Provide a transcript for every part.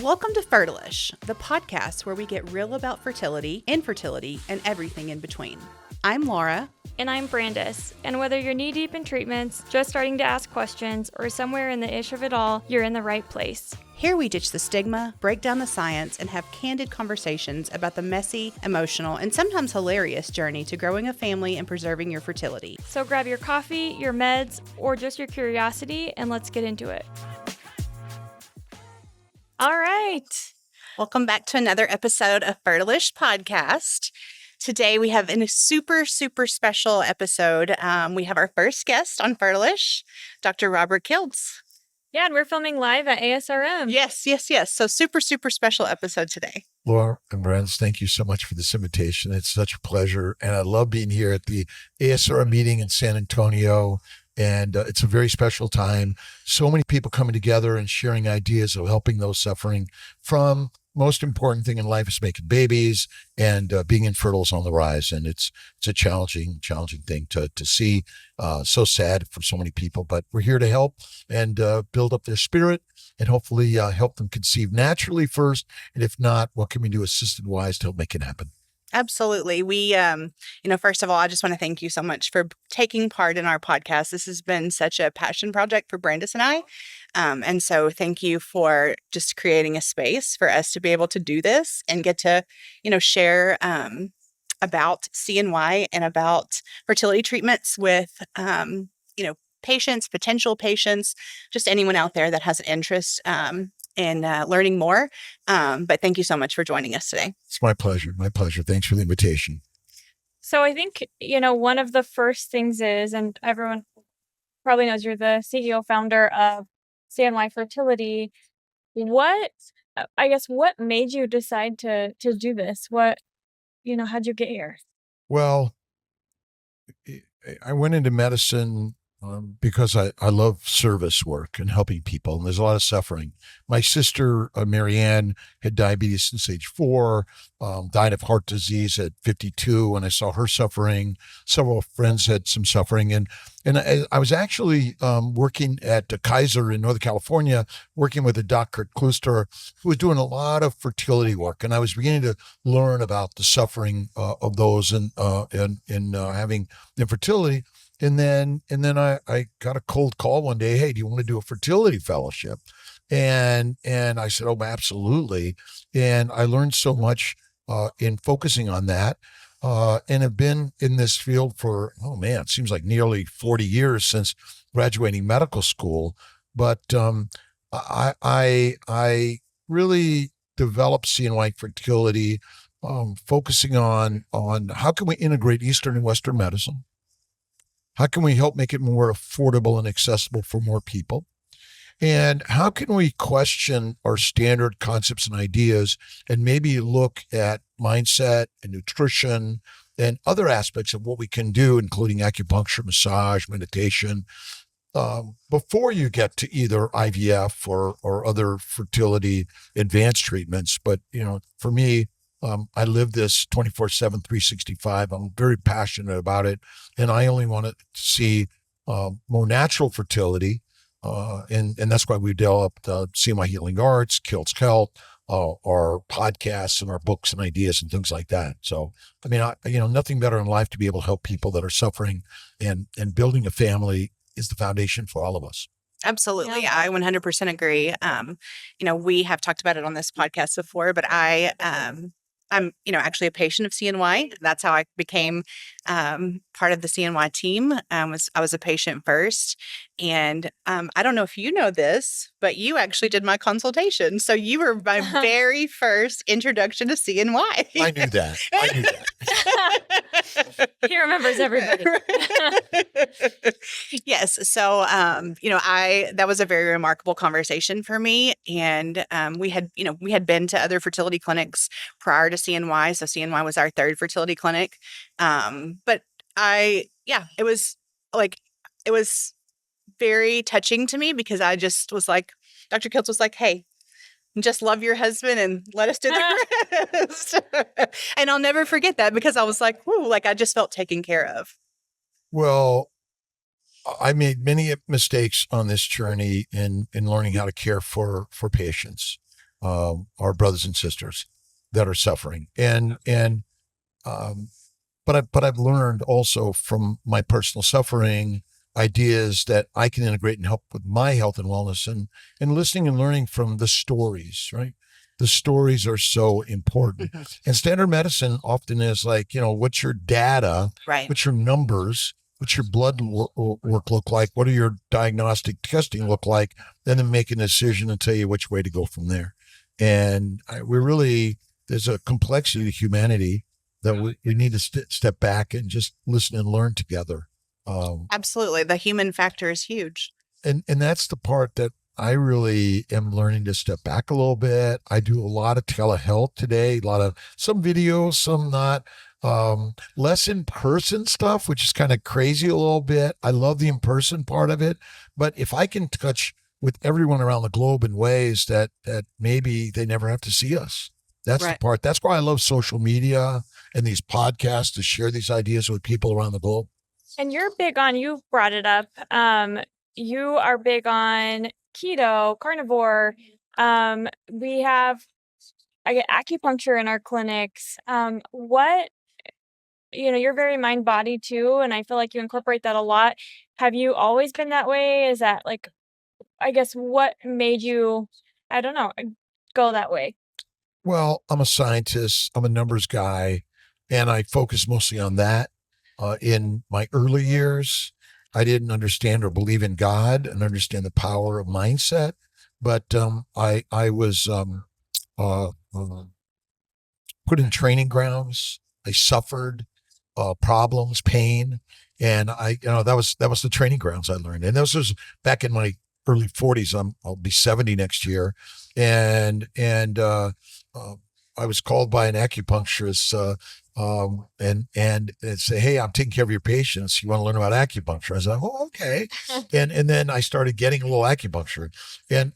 Welcome to Fertilish, the podcast where we get real about fertility, infertility, and everything in between. I'm Laura. And I'm Brandis. And whether you're knee-deep in treatments, just starting to ask questions, or somewhere in the ish of it all, you're in the right place. Here we ditch the stigma, break down the science, and have candid conversations about the messy, emotional, and sometimes hilarious journey to growing a family and preserving your fertility. So grab your coffee, your meds, or just your curiosity, and let's get into it. All right. Welcome back to another episode of Fertilish Podcast. Today we have a super special episode. We have our first guest on Fertilish, Dr. Robert Kiltz. Yeah, and we're filming live at ASRM. Yes. So super special episode today. Laura and Brandis, thank you so much for this invitation. It's such a pleasure. And I love being here at the ASRM meeting in San Antonio. And it's a very special time. So many people coming together and sharing ideas of helping those suffering from most important thing in life is making babies, and being infertile is on the rise. And it's a challenging thing to see. So sad for so many people, but we're here to help and build up their spirit and hopefully help them conceive naturally first. And if not, what can we do assisted wise to help make it happen? Absolutely. We, first of all, I just want to thank you so much for taking part in our podcast. This has been such a passion project for Brandis and I. And so thank you for just creating a space for us to be able to do this and get to, share about CNY and about fertility treatments with, patients, potential patients, just anyone out there that has an interest in learning more. But thank you so much for joining us today. It's my pleasure. Thanks for the invitation. So I think, one of the first things is, and everyone probably knows you're the CEO founder of CNY Fertility. What made you decide to do this? How'd you get here? Well, I went into medicine because I love service work and helping people, and there's a lot of suffering. My sister, Marianne, had diabetes since age 4, died of heart disease at 52, and I saw her suffering. Several friends had some suffering, and I was actually working at Kaiser in Northern California, working with a Dr. Kiltz, who was doing a lot of fertility work, and I was beginning to learn about the suffering of those and having infertility. And then I got a cold call one day. Hey, do you want to do a fertility fellowship? And I said, oh, absolutely. And I learned so much in focusing on that, and have been in this field for, it seems like nearly 40 years since graduating medical school. But I really developed CNY Fertility, focusing on how can we integrate Eastern and Western medicine? How can we help make it more affordable and accessible for more people? And how can we question our standard concepts and ideas and maybe look at mindset and nutrition and other aspects of what we can do, including acupuncture, massage, meditation, before you get to either IVF or other fertility advanced treatments. But, for me, I live this 24/7, 365. I'm very passionate about it. And I only want to see more natural fertility. And that's why we developed CNY Healing Arts, Kiltz Health, our podcasts and our books and ideas and things like that. So, nothing better in life to be able to help people that are suffering, and building a family is the foundation for all of us. Absolutely. Yeah. I 100% agree. We have talked about it on this podcast before, but I'm, actually a patient of CNY. That's how I became part of the CNY team. I was a patient first. And I don't know if you know this, but you actually did my consultation. So you were my very first introduction to CNY. I knew that. He remembers everybody. Yes. So, that was a very remarkable conversation for me. And we had been to other fertility clinics prior to CNY. So CNY was our third fertility clinic. But it was very touching to me because I just was like, Dr. Kiltz was like, hey, just love your husband and let us do the rest. And I'll never forget that because I was like, whoo, like I just felt taken care of. Well, I made many mistakes on this journey in learning how to care for patients. our brothers and sisters that are suffering. But I've learned also from my personal suffering ideas that I can integrate and help with my health and wellness, and listening and learning from the stories, right? The stories are so important. And standard medicine often is like, what's your data? Right. What's your numbers? What's your blood work look like? What do your diagnostic testing look like? And then make a decision and tell you which way to go from there. And there's a complexity to humanity that we need to step back and just listen and learn together. Absolutely. The human factor is huge. And that's the part that I really am learning to step back a little bit. I do a lot of telehealth today, some videos, some not, less in-person stuff, which is kind of crazy a little bit. I love the in-person part of it, but if I can touch with everyone around the globe in ways that maybe they never have to see us, that's Right. the part. That's why I love social media and these podcasts to share these ideas with people around the globe. And you're big on, you brought it up. You are big on keto, carnivore. We have, I get acupuncture in our clinics. You're very mind body too. And I feel like you incorporate that a lot. Have you always been that way? Is that what made you, I don't know, go that way? Well, I'm a scientist. I'm a numbers guy, and I focus mostly on that. In my early years, I didn't understand or believe in God and understand the power of mindset. But I was put in training grounds. I suffered problems, pain, and that was the training grounds I learned. And this was back in my early 40s. I'll be 70 next year, and I was called by an acupuncturist, and say, "Hey, I'm taking care of your patients. You want to learn about acupuncture?" I was like, "Oh, okay." And then I started getting a little acupuncture, and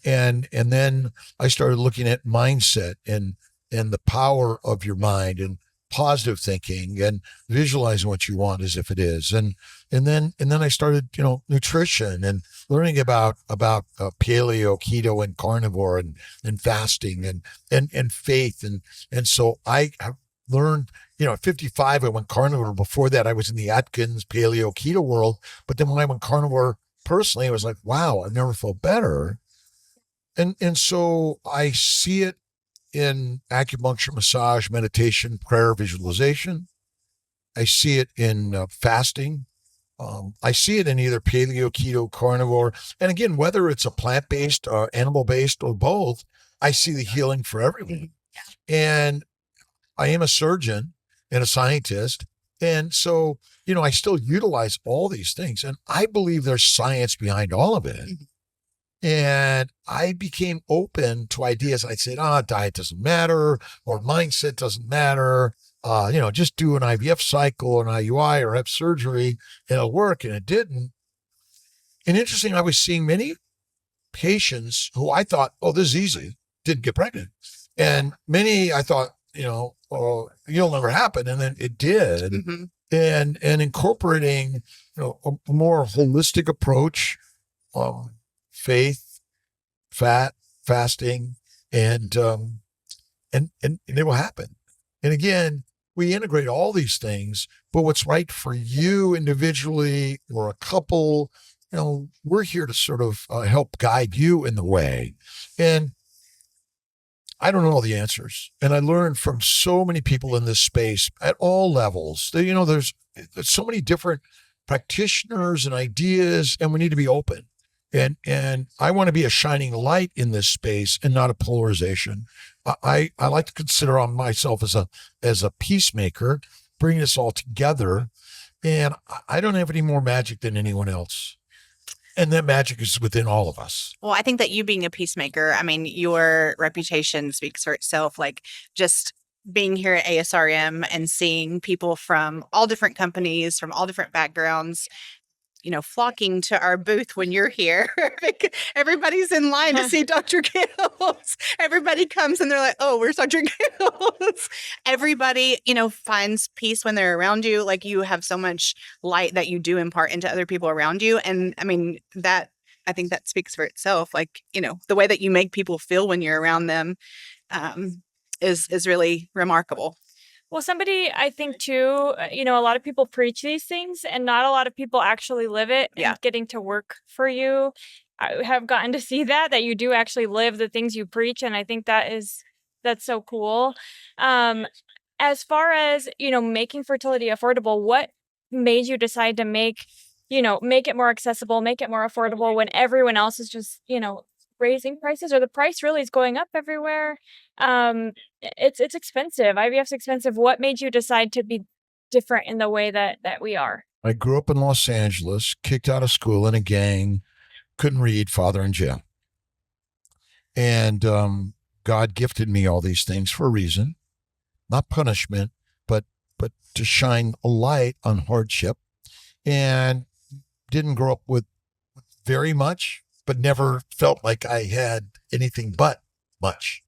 then I started looking at mindset and the power of your mind and positive thinking and visualizing what you want as if it is. And then I started, nutrition and learning about paleo, keto, and carnivore and fasting and faith. And so I have learned, at 55, I went carnivore. Before that, I was in the Atkins paleo keto world. But then when I went carnivore personally, I was like, wow, I've never felt better. And so I see it in acupuncture, massage, meditation, prayer, visualization. I see it in fasting. I see it in either paleo, keto, carnivore. And again, whether it's a plant-based or animal-based or both, I see the healing for everyone. And I am a surgeon and a scientist. And so, I still utilize all these things. And I believe there's science behind all of it. And I became open to ideas. I'd say, diet doesn't matter, or mindset doesn't matter. Just do an IVF cycle or an IUI or have surgery, and it'll work. And it didn't. And interesting, I was seeing many patients who I thought, oh, this is easy, didn't get pregnant. And many I thought, oh, it'll never happen. And then it did. Mm-hmm. And incorporating, a more holistic approach, faith, fasting, and it will happen. And again, we integrate all these things, but what's right for you individually or a couple, we're here to sort of help guide you in the way. And I don't know all the answers. And I learned from so many people in this space at all levels. There's so many different practitioners and ideas, and we need to be open. And I want to be a shining light in this space and not a polarization. I like to consider myself as a peacemaker, bring this all together. And I don't have any more magic than anyone else. And that magic is within all of us. Well, I think that you being a peacemaker, I mean, your reputation speaks for itself. Like just being here at ASRM and seeing people from all different companies, from all different backgrounds, flocking to our booth when you're here. Everybody's in line to see Dr. Kiltz. Everybody comes and they're like, oh, where's Dr. Kiltz? Everybody, finds peace when they're around you. Like you have so much light that you do impart into other people around you. And I mean, that I think that speaks for itself. Like, the way that you make people feel when you're around them is really remarkable. Well, I think too, a lot of people preach these things and not a lot of people actually live it. Yeah. And getting to work for you, I have gotten to see that you do actually live the things you preach. And I think that's so cool. As far as, making fertility affordable, what made you decide to make it more accessible, make it more affordable when everyone else is just, raising prices, or the price really is going up everywhere? It's expensive. IVF's expensive. What made you decide to be different in the way that we are? I grew up in Los Angeles, kicked out of school in a gang, couldn't read, father in jail. And God gifted me all these things for a reason, not punishment, but to shine a light on hardship. And didn't grow up with very much, but never felt like I had anything but much.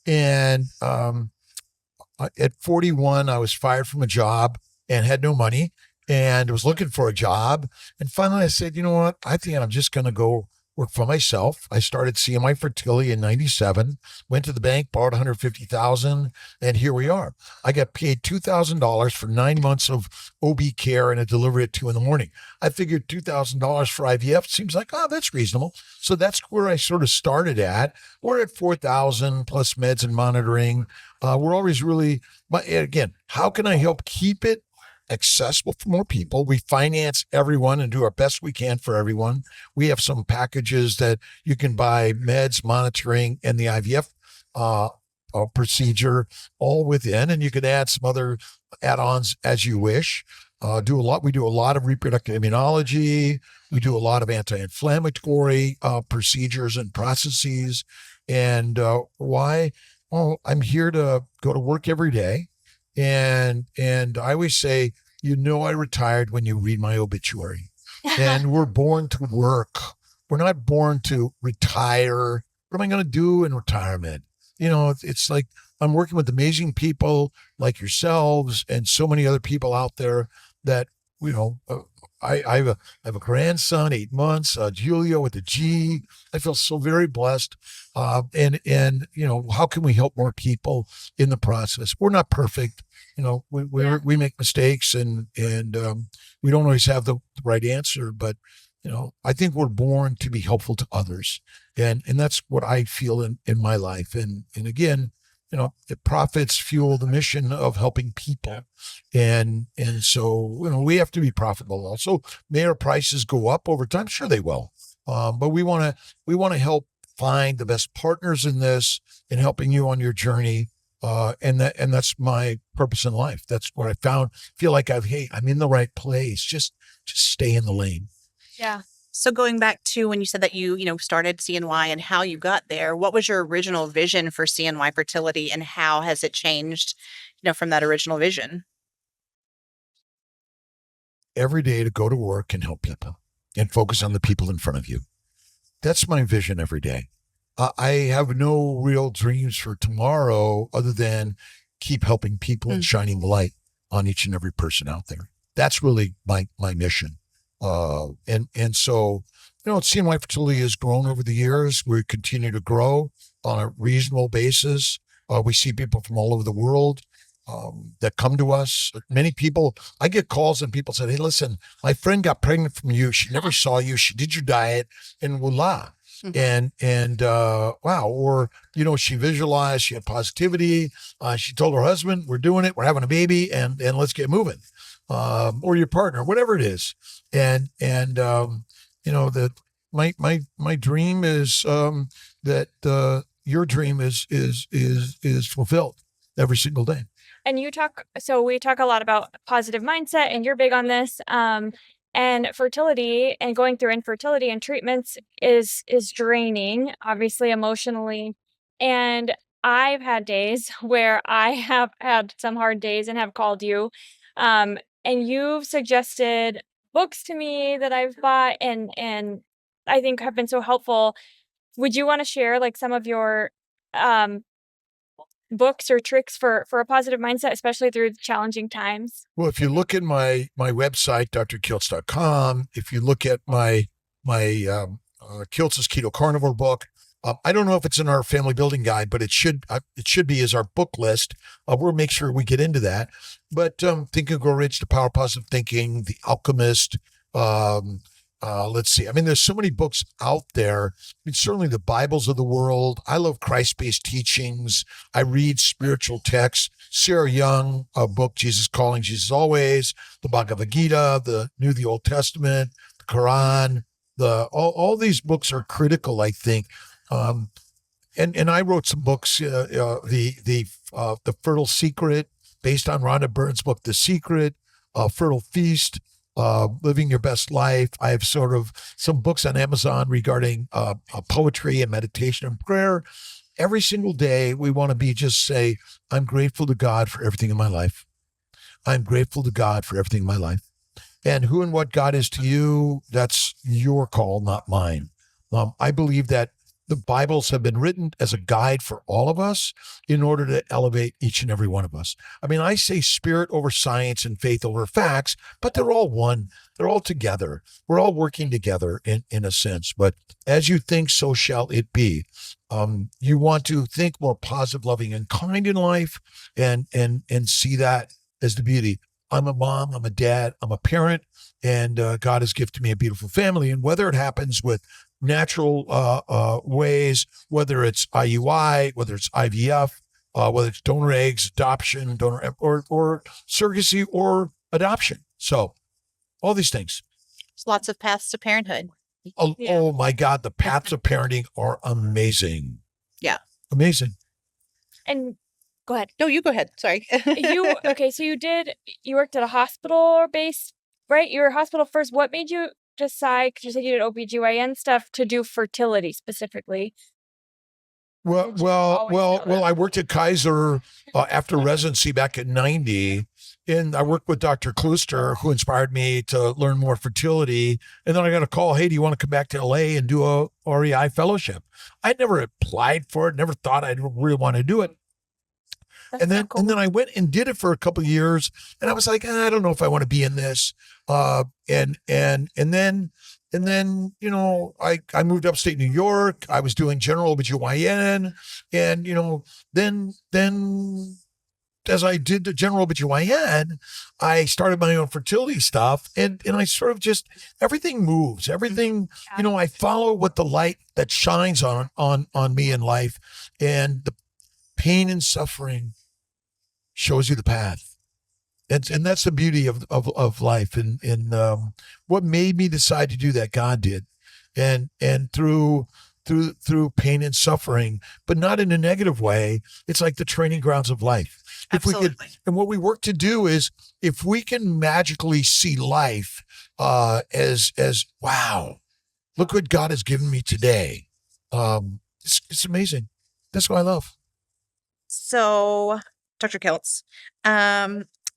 And at 41, I was fired from a job and had no money and was looking for a job. And finally I said, you know what? I think I'm just going to go work for myself. I started CNY Fertility in 97, went to the bank, borrowed $150,000, and here we are. I got paid $2,000 for 9 months of OB care and a delivery at 2 a.m. I figured $2,000 for IVF seems like, that's reasonable. So that's where I sort of started at. We're at $4,000 plus meds and monitoring. We're always really, but again, how can I help keep it accessible for more people? We finance everyone and do our best we can for everyone. We have some packages that you can buy meds, monitoring, and the IVF procedure all within, and you can add some other add-ons as you wish. We do a lot of reproductive immunology. We do a lot of anti-inflammatory procedures and processes. And why? Well, I'm here to go to work every day. And I always say, I retired when you read my obituary. And we're born to work. We're not born to retire. What am I going to do in retirement? It's like I'm working with amazing people like yourselves and so many other people out there that, I have a grandson, 8 months, Julia with a G. I feel so very blessed. And how can we help more people in the process? We're not perfect. We make mistakes and we don't always have the right answer, but I think we're born to be helpful to others. And that's what I feel in my life. And again, the profits fuel the mission of helping people. And so, we have to be profitable also. May our prices go up over time? Sure they will. But we want to help find the best partners in this and helping you on your journey. And that's my purpose in life. That's what I found. Feel like I'm in the right place. Just stay in the lane. Yeah. So going back to when you said that you started CNY and how you got there, what was your original vision for CNY Fertility and how has it changed, from that original vision? Every day to go to work and help people and focus on the people in front of you. That's my vision every day. I have no real dreams for tomorrow other than keep helping people and shining the light on each and every person out there. That's really my mission. And so, CNY Fertility has grown over the years. We continue to grow on a reasonable basis. We see people from all over the world that come to us. Many people, I get calls and people say, hey, listen, my friend got pregnant from you. She never saw you. She did your diet and voila. And wow. Or, she visualized, she had positivity. She told her husband, we're doing it. We're having a baby and let's get moving. Or your partner, whatever it is. And that my dream is, that your dream is fulfilled every single day. And we talk a lot about positive mindset, and you're big on this. And fertility and going through infertility and treatments is draining, obviously emotionally. And I've had days where I have had some hard days and have called you. And you've suggested books to me that I've bought and I think have been so helpful. Would you want to share some of your books or tricks for a positive mindset, especially through challenging times? Well, if you look at my website, drkiltz.com, if you look at my Kiltz's Keto Carnivore book. I don't know if it's in our family building guide, but it should be as our book list. We'll make sure we get into that. But Think and Grow Rich, The Power of Positive Thinking, The Alchemist. Let's see. I mean, there's so many books out there. I mean, certainly the Bibles of the world. I love Christ-based teachings. I read spiritual texts. Sarah Young, a book, Jesus Calling, Jesus Always, the Bhagavad Gita, the Old Testament, the Quran. All these books are critical, I think. And I wrote some books, the Fertile Secret, based on Rhonda Byrne's book, The Secret, Fertile Feast, Living Your Best Life. I have sort of some books on Amazon regarding poetry and meditation and prayer. Every single day, we want to say, I'm grateful to God for everything in my life. I'm grateful to God for everything in my life. And who and what God is to you, that's your call, not mine. I believe that the Bibles have been written as a guide for all of us in order to elevate each and every one of us. I mean, I say spirit over science and faith over facts, but they're all one. They're all together. We're all working together in a sense. But as you think, so shall it be. You want to think more positive, loving, and kind in life, and see that as the beauty. I'm a mom, I'm a dad, I'm a parent, and God has gifted me a beautiful family. And whether it happens with natural ways, whether it's IUI, whether it's IVF, whether it's donor eggs, adoption, or surrogacy or adoption. So all these things. There's lots of paths to parenthood. Oh my God, the paths of parenting are amazing. Yeah. Amazing. And go ahead. No, you go ahead. Sorry. So you worked at a hospital base, right? You were a hospital first. What made you decide, because you said you did OBGYN stuff, to do fertility specifically? Well, I worked at Kaiser after residency back in 90, and I worked with Dr. Klooster, who inspired me to learn more fertility. And then I got a call, hey, do you want to come back to LA and do a REI fellowship? I'd never applied for it, never thought I'd really want to do it. And then I went and did it for a couple of years, and I was like, I don't know if I want to be in this. And then, you know, I moved upstate New York. I was doing general OBGYN, and, you know, then as I did the general OBGYN, I started my own fertility stuff, and I sort of just, everything moves, everything, you know, I follow what the light that shines on me in life, and the pain and suffering shows you the path. And that's the beauty of life. And what made me decide to do that, God did. And through pain and suffering, but not in a negative way, it's like the training grounds of life. Absolutely. And what we work to do is, if we can magically see life as wow, look what God has given me today. It's amazing. That's what I love. So, Dr. Kiltz,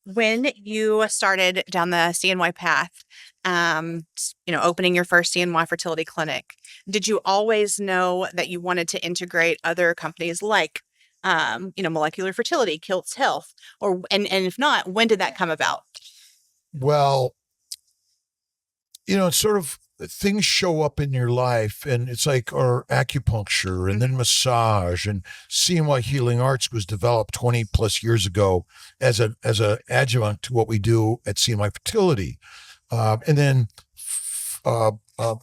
when you started down the CNY path, you know, opening your first CNY fertility clinic, did you always know that you wanted to integrate other companies like, you know, Molecular Fertility, Kiltz Health, and if not, when did that come about? Well, you know, it's sort of, things show up in your life, and it's like our acupuncture and then massage, and CNY Healing Arts was developed 20 plus years ago as a adjunct to what we do at CNY Fertility. And then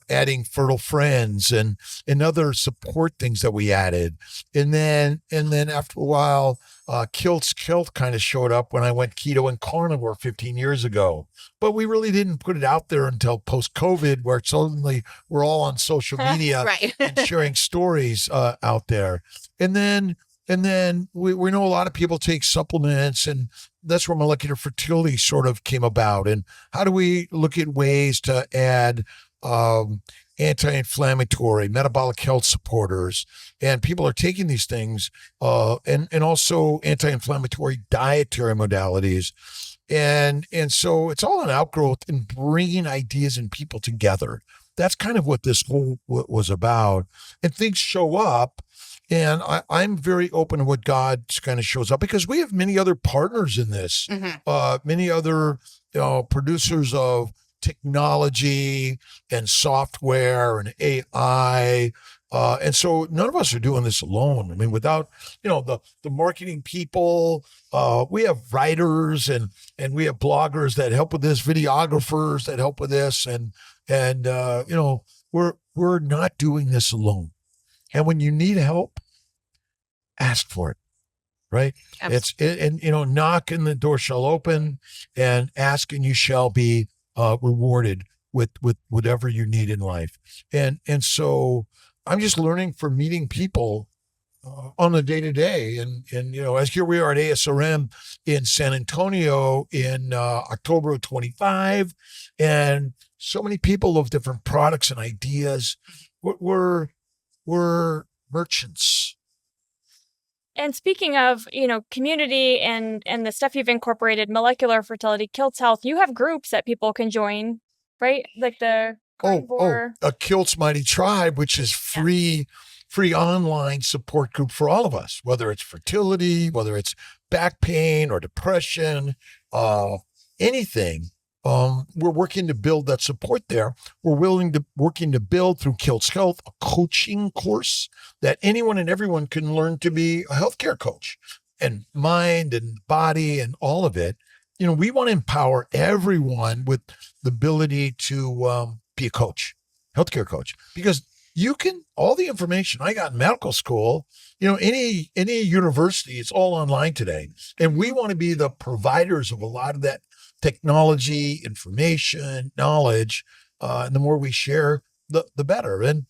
adding Fertile Friends and other support things that we added. And then after a while, Kiltz kind of showed up when I went keto and carnivore 15 years ago. But we really didn't put it out there until post-COVID, where suddenly we're all on social media Right. and sharing stories out there. And then we know a lot of people take supplements, and that's where molecular fertility sort of came about. And how do we look at ways to add anti-inflammatory, metabolic health supporters, and people are taking these things, and also anti-inflammatory dietary modalities. And so it's all an outgrowth in bringing ideas and people together. That's kind of what this whole was about. And things show up, and I'm very open to what God kind of shows up, because we have many other partners in this, many other producers of technology and software and AI. And so none of us are doing this alone. I mean, without, the marketing people, we have writers and we have bloggers that help with this, videographers that help with this. And we're not doing this alone. And when you need help, ask for it. Right. Knock and the door shall open, and ask and you shall be rewarded with whatever you need in life. And so I'm just learning from meeting people on the day to day. And as here we are at ASRM in San Antonio in October of 25, and so many people of different products and ideas. We're merchants. And speaking of, community and the stuff you've incorporated, molecular fertility, Kiltz Health, you have groups that people can join, right? Like the carnivore. A Kiltz Mighty Tribe, which is free online support group for all of us, whether it's fertility, whether it's back pain or depression, anything. We're working to build that support there. We're working to build through Kiltz Health a coaching course that anyone and everyone can learn to be a healthcare coach, and mind and body and all of it. We want to empower everyone with the ability to be a coach, healthcare coach, because all the information I got in medical school, any university, it's all online today. And we want to be the providers of a lot of that technology, information, knowledge, and the more we share, the better. And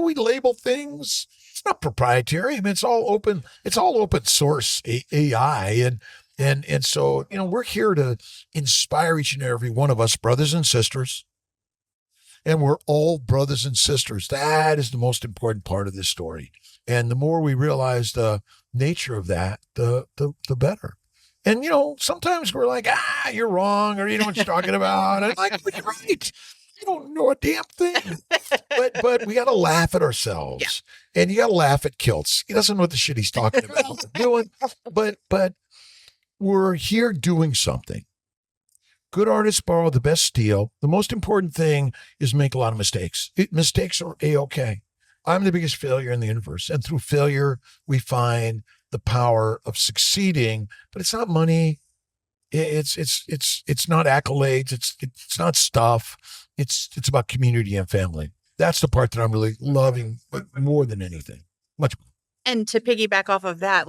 we label things. It's not proprietary. I mean, it's all open. It's all open source AI, and so we're here to inspire each and every one of us, brothers and sisters. And we're all brothers and sisters. That is the most important part of this story. And the more we realize the nature of that, the better. And, sometimes we're like, you're wrong, or you know what you're talking about. And I'm like, you're right. You don't know a damn thing. But we got to laugh at ourselves. Yeah. And you got to laugh at Kiltz. He doesn't know what the shit he's talking about doing. But we're here doing something. Good artists borrow the best steel. The most important thing is make a lot of mistakes. Mistakes are A-okay. I'm the biggest failure in the universe. And through failure, we find the power of succeeding, but it's not money. It's not accolades. It's not stuff. It's about community and family. That's the part that I'm really loving, but more than anything, much more. And to piggyback off of that,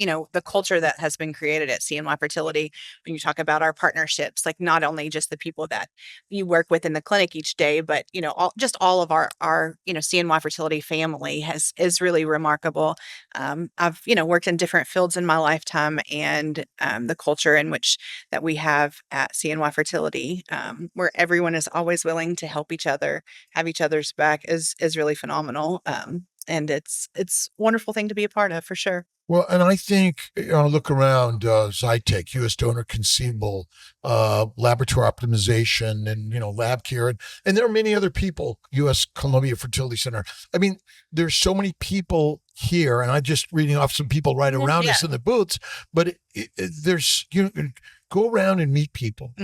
the culture that has been created at CNY Fertility, when you talk about our partnerships, like not only just the people that you work with in the clinic each day, but, all of our CNY Fertility family is really remarkable. I've, worked in different fields in my lifetime, and the culture in which that we have at CNY Fertility, where everyone is always willing to help each other, have each other's back is really phenomenal. And it's a wonderful thing to be a part of, for sure. Well, and I think, look around Zytec, U.S. Donor Conceivable, Laboratory Optimization, and, LabCare. And there are many other people, U.S. Columbia Fertility Center. I mean, there's so many people here, and I'm just reading off some people right around us in the booths, but there's, go around and meet people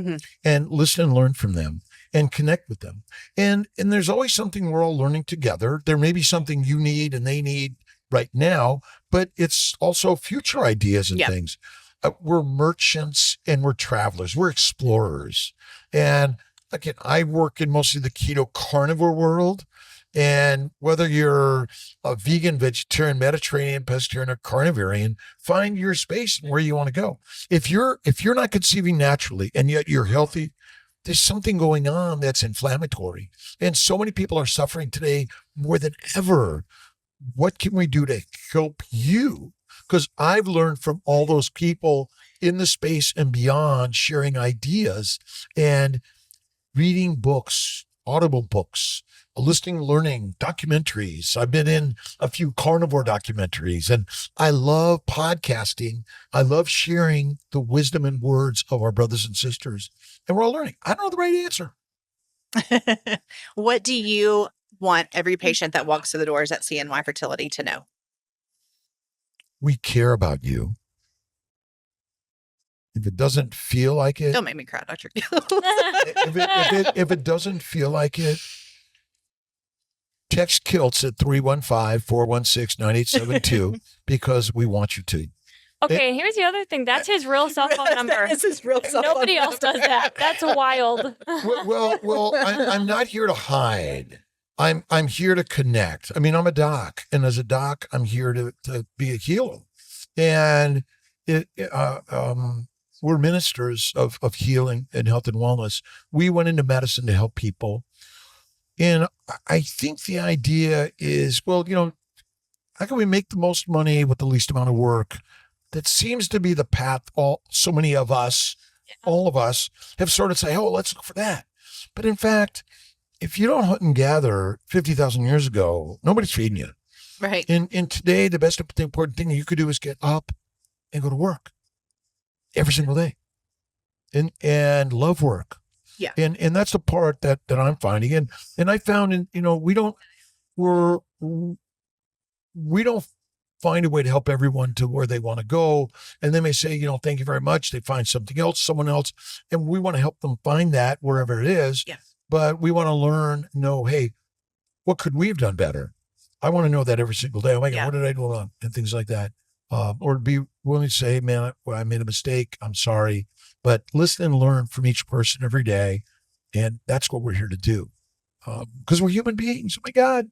and listen and learn from them and connect with them. And there's always something we're all learning together. There may be something you need and they need right now, but it's also future ideas and things. We're merchants and we're travelers. We're explorers. And again, I work in mostly the keto carnivore world. And whether you're a vegan, vegetarian, Mediterranean, pescatarian, or carnivorian, find your space and where you want to go. If you're not conceiving naturally and yet you're healthy, there's something going on that's inflammatory. And so many people are suffering today more than ever. What can we do to help you? Because I've learned from all those people in the space and beyond, sharing ideas and reading books, audible books, listening, learning, documentaries. I've been in a few carnivore documentaries, and I love podcasting. I love sharing the wisdom and words of our brothers and sisters. And we're all learning. I don't know the right answer. What do you want every patient that walks through the doors at CNY Fertility to know? We care about you. If it doesn't feel like it, Don't make me cry, Dr. Kiltz. if it doesn't feel like it, text Kiltz at 315-416-9872 because we want you to. Okay, and here's the other thing. That's his real cell phone number. This is real cell phone Nobody else does that. That's wild. I'm not here to hide. I'm here to connect. I mean, I'm a doc, and as a doc, I'm here to be a healer, and we're ministers of healing and health and wellness. We went into medicine to help people, and I think the idea is, well, how can we make the most money with the least amount of work? That seems to be the path so many of us, all of us, have sort of say, oh, let's look for that. But in fact, if you don't hunt and gather 50,000 years ago, nobody's feeding you. Right. And today, the best important thing you could do is get up and go to work every single day and love work. Yeah. And that's the part that I'm finding. And I found, we don't find a way to help everyone to where they want to go. And they may say, thank you very much. They find something else, someone else. And we want to help them find that wherever it is. Yes. But we want to know, hey, what could we have done better? I want to know that every single day. Oh my God, what did I do wrong? And things like that. Or be willing to say, man, I made a mistake. I'm sorry. But listen and learn from each person every day. And that's what we're here to do. Because we're human beings. Oh my God.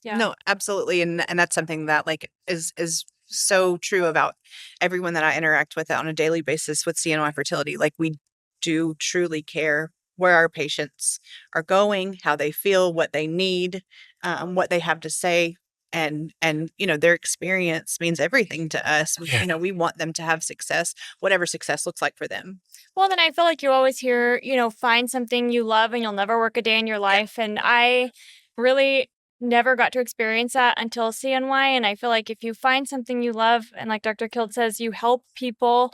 Yeah. No, absolutely. And that's something that is so true about everyone that I interact with on a daily basis with CNY Fertility. We do truly care where our patients are going, how they feel, what they need, what they have to say. And their experience means everything to us. We want them to have success, whatever success looks like for them. Well, then I feel like you always hear, find something you love and you'll never work a day in your life. And I really never got to experience that until CNY. And I feel like if you find something you love, and like Dr. Kiltz says, you help people,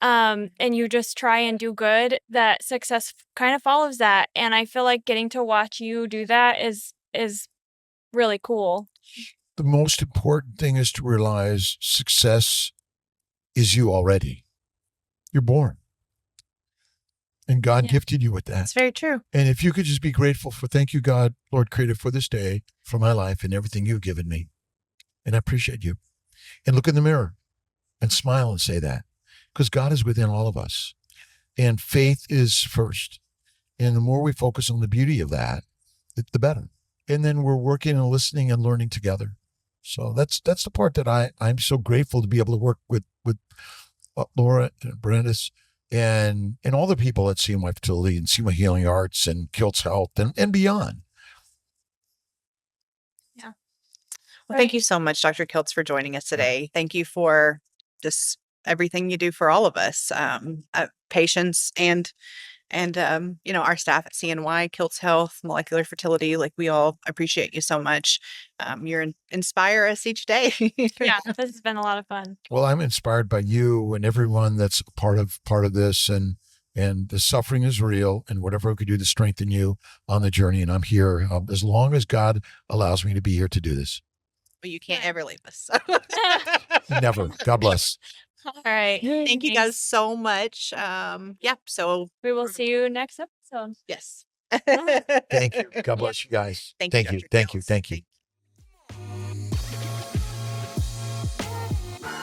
and you just try and do good, that success kind of follows that. And I feel like getting to watch you do that is really cool. The most important thing is to realize success is you already. You're born. And God gifted you with that. That's very true. And if you could just be grateful for, thank you, God, Lord Creator, for this day, for my life and everything you've given me. And I appreciate you. And look in the mirror and smile and say that. Because God is within all of us. And faith is first. And the more we focus on the beauty of that, the better. And then we're working and listening and learning together. So that's the part that I'm so grateful to be able to work with Laura and Brandis and all the people at CNY Fertility and CNY Healing Arts and Kiltz Health and beyond. Yeah. Well, thank you so much, Dr. Kiltz, for joining us today. Thank you for just everything you do for all of us, patients and our staff at CNY, Kiltz Health, Molecular Fertility. We all appreciate you so much. You inspire us each day. Yeah, this has been a lot of fun. Well, I'm inspired by you and everyone that's part of this, and the suffering is real, and whatever I could do to strengthen you on the journey. And I'm here as long as God allows me to be here to do this. Well, you can't ever leave us. Never. God bless. All right. Thank you guys so much. So we will see you next episode. Yes. Thank you. God bless you guys. Thank you. Thank you. Thank you. Thank you.